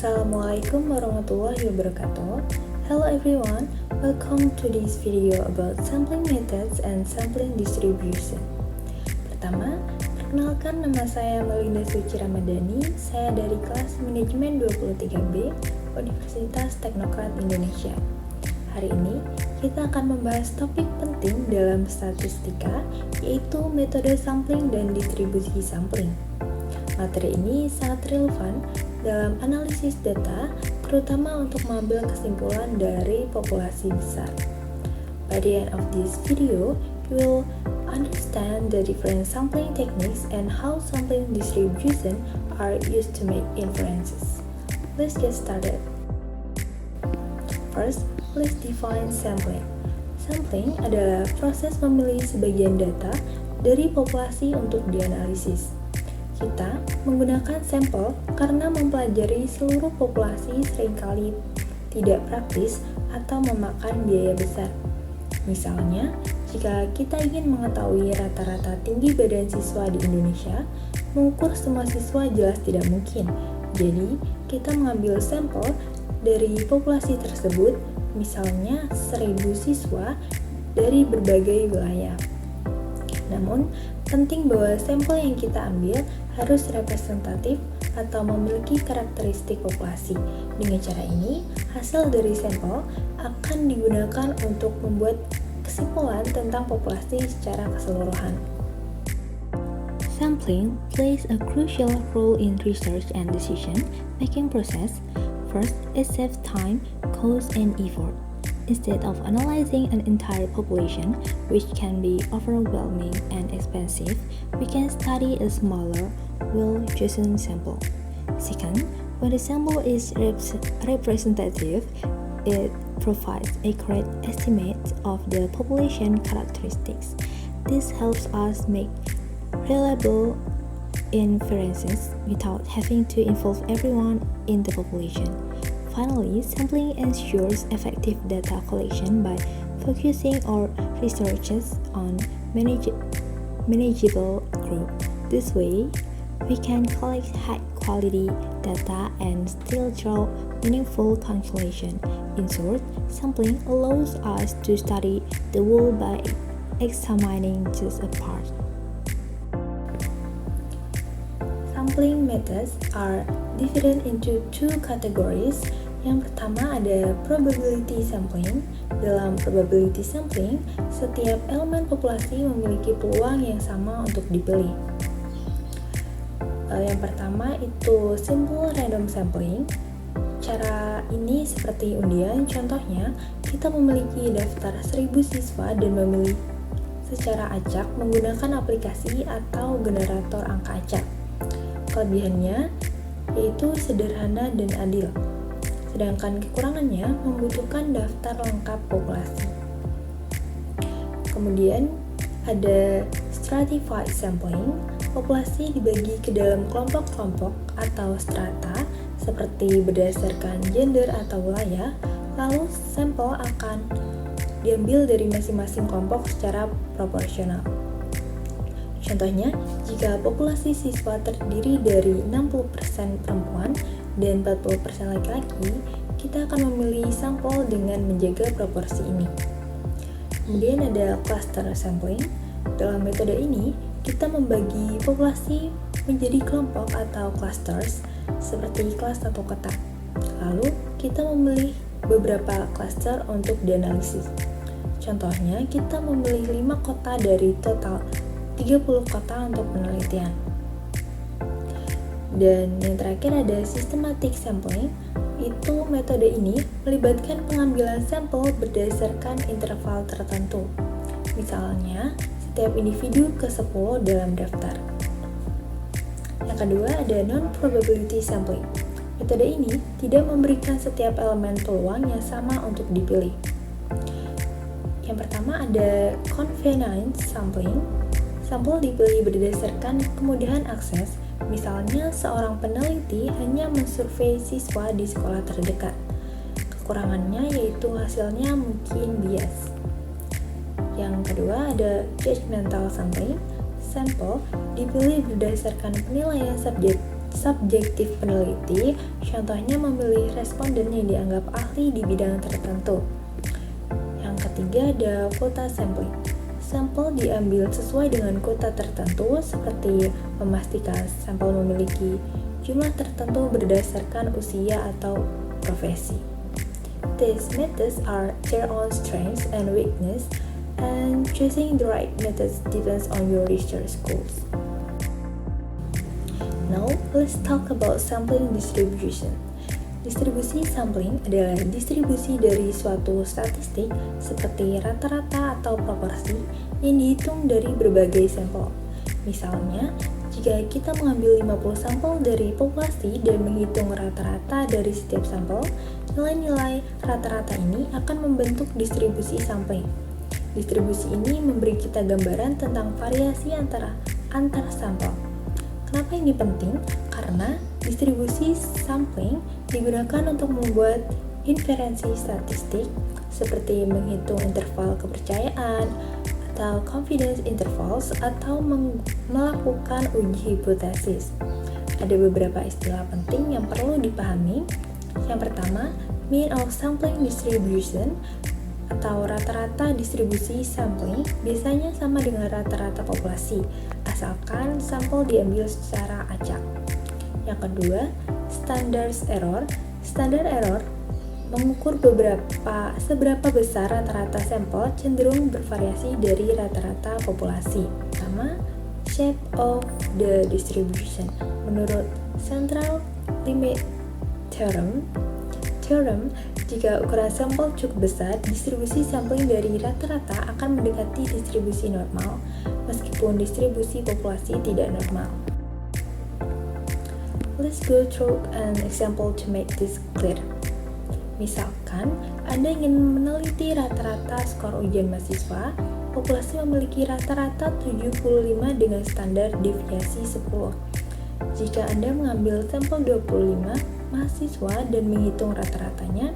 Assalamualaikum warahmatullahi wabarakatuh. Hello everyone, welcome to this video about sampling methods and sampling distribution. Pertama, perkenalkan, nama saya Melinda Suci Ramadhani. Saya dari kelas manajemen 23B Universitas Teknokrat Indonesia. Hari ini kita akan membahas topik penting dalam statistika, yaitu metode sampling dan distribusi sampling. Materi ini sangat relevan dalam analisis data, terutama untuk mengambil kesimpulan dari populasi besar. By the end of this video, you will understand the different sampling techniques and how sampling distribution are used to make inferences. Let's get started. First, let's define sampling. Sampling adalah proses memilih sebagian data dari populasi untuk dianalisis. Kita menggunakan sampel karena mempelajari seluruh populasi seringkali tidak praktis atau memakan biaya besar. Misalnya, jika kita ingin mengetahui rata-rata tinggi badan siswa di Indonesia, mengukur semua siswa jelas tidak mungkin. Jadi, kita mengambil sampel dari populasi tersebut, misalnya 1.000 siswa dari berbagai wilayah. Namun, penting bahwa sampel yang kita ambil harus representatif atau memiliki karakteristik populasi. Dengan cara ini, hasil dari sampel akan digunakan untuk membuat kesimpulan tentang populasi secara keseluruhan. Sampling plays a crucial role in research and decision-making process. First, it saves time, cost, and effort. Instead of analyzing an entire population, which can be overwhelming and expensive, we can study a smaller, well-chosen sample. Second, when the sample is representative, it provides accurate estimates of the population characteristics. This helps us make reliable inferences without having to involve everyone in the population. Finally, sampling ensures effective data collection by focusing our researches on manageable group. This way, we can collect high-quality data and still draw meaningful conclusions. In short, sampling allows us to study the whole by examining just a part. Sampling methods are divided into two categories. Yang pertama ada probability sampling. Dalam probability sampling, setiap elemen populasi memiliki peluang yang sama untuk dipilih. Yang pertama itu simple random sampling. Cara ini seperti undian, contohnya kita memiliki daftar 1.000 siswa dan memilih secara acak menggunakan aplikasi atau generator angka acak. Kelebihannya yaitu sederhana dan adil. Sedangkan kekurangannya membutuhkan daftar lengkap populasi. Kemudian ada stratified sampling. Populasi dibagi ke dalam kelompok-kelompok atau strata seperti berdasarkan gender atau wilayah, lalu sampel akan diambil dari masing-masing kelompok secara proporsional. Contohnya, jika populasi siswa terdiri dari 60% perempuan dan 40% laki-laki, kita akan memilih sampel dengan menjaga proporsi ini. Kemudian ada cluster sampling. Dalam metode ini, kita membagi populasi menjadi kelompok atau clusters seperti kelas atau kotak. Lalu, kita memilih beberapa cluster untuk dianalisis. Contohnya, kita memilih 5 kota dari total 30 kota untuk penelitian. Dan yang terakhir ada systematic sampling. Itu metode ini melibatkan pengambilan sampel berdasarkan interval tertentu. Misalnya, setiap individu ke 10 dalam daftar. Yang kedua ada non-probability sampling. Metode ini tidak memberikan setiap elemen peluang yang sama untuk dipilih. Yang pertama ada convenience sampling. Sampel dipilih berdasarkan kemudahan akses. Misalnya, seorang peneliti hanya mensurvei siswa di sekolah terdekat. Kekurangannya yaitu hasilnya mungkin bias. Yang kedua ada judgmental sampling. Sampel dipilih berdasarkan penilaian subjektif peneliti, contohnya memilih responden yang dianggap ahli di bidang tertentu. Yang ketiga ada quota sampling. Sampel diambil sesuai dengan quota tertentu, seperti memastikan sampel memiliki jumlah tertentu berdasarkan usia atau profesi. These methods are their own strengths and weakness, and choosing the right methods depends on your research goals. Now, let's talk about sampling distribution. Distribusi sampling adalah distribusi dari suatu statistik seperti rata-rata atau proporsi yang dihitung dari berbagai sampel. Misalnya, jika kita mengambil 50 sampel dari populasi dan menghitung rata-rata dari setiap sampel, nilai-nilai rata-rata ini akan membentuk distribusi sampling. Distribusi ini memberi kita gambaran tentang variasi antar sampel. Kenapa ini penting? Karena distribusi sampling digunakan untuk membuat inferensi statistik seperti menghitung interval kepercayaan atau confidence intervals atau melakukan uji hipotesis. Ada beberapa istilah penting yang perlu dipahami. Yang pertama, mean of sampling distribution atau rata-rata distribusi sampling biasanya sama dengan rata-rata populasi, asalkan sampel diambil secara acak. Yang kedua, standard error. Standard error mengukur seberapa besar rata-rata sampel cenderung bervariasi dari rata-rata populasi. Pertama, shape of the distribution. Menurut Central Limit Theorem, jika ukuran sampel cukup besar, distribusi sampling dari rata-rata akan mendekati distribusi normal, meskipun distribusi populasi tidak normal. Let's go through an example to make this clear. Misalkan, Anda ingin meneliti rata-rata skor ujian mahasiswa, populasi memiliki rata-rata 75 dengan standar deviasi 10. Jika Anda mengambil sampel 25 mahasiswa dan menghitung rata-ratanya,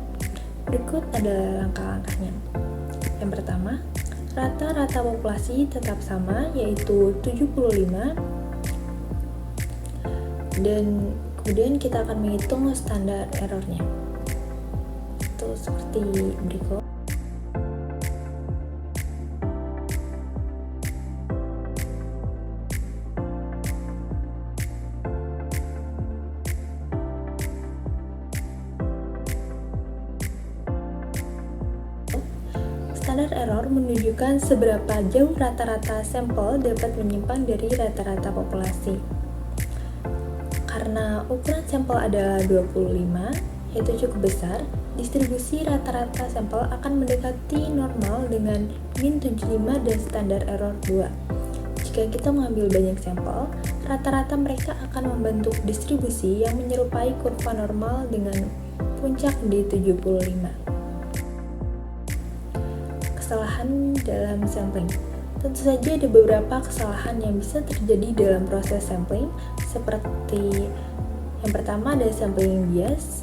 berikut adalah langkah-langkahnya. Yang pertama, rata-rata populasi tetap sama, yaitu 75, dan kemudian kita akan menghitung standar errornya. Itu seperti berikut. Standar error menunjukkan seberapa jauh rata-rata sampel dapat menyimpang dari rata-rata populasi. Karena ukuran sampel adalah 25, yaitu cukup besar, distribusi rata-rata sampel akan mendekati normal dengan min 75 dan standar error 2. Jika kita mengambil banyak sampel, rata-rata mereka akan membentuk distribusi yang menyerupai kurva normal dengan puncak di 75. Kesalahan dalam sampling. Tentu saja ada beberapa kesalahan yang bisa terjadi dalam proses sampling, seperti yang pertama ada sampling bias.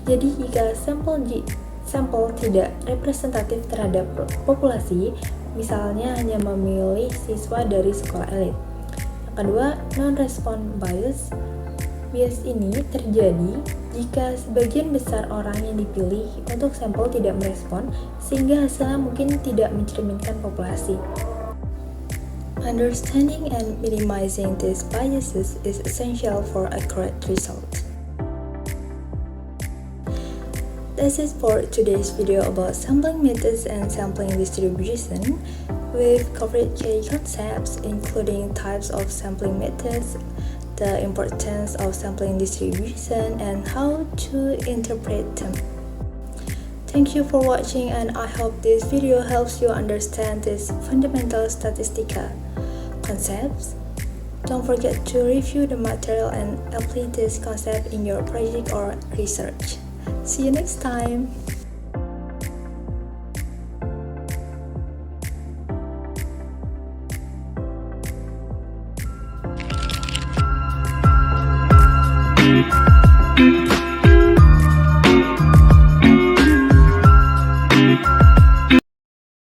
Terjadi jika sampel tidak representatif terhadap populasi, misalnya hanya memilih siswa dari sekolah elit. Yang kedua, non-response bias. Bias ini terjadi jika sebagian besar orang yang dipilih untuk sampel tidak merespon, sehingga hasilnya mungkin tidak mencerminkan populasi. Understanding and minimizing these biases is essential for accurate results. That's it for today's video about sampling methods and sampling distribution. We've covered key concepts including types of sampling methods, the importance of sampling distribution, and how to interpret them. Thank you for watching, and I hope this video helps you understand these fundamental statistical concepts. Don't forget to review the material and apply this concept in your project or research. See you next time!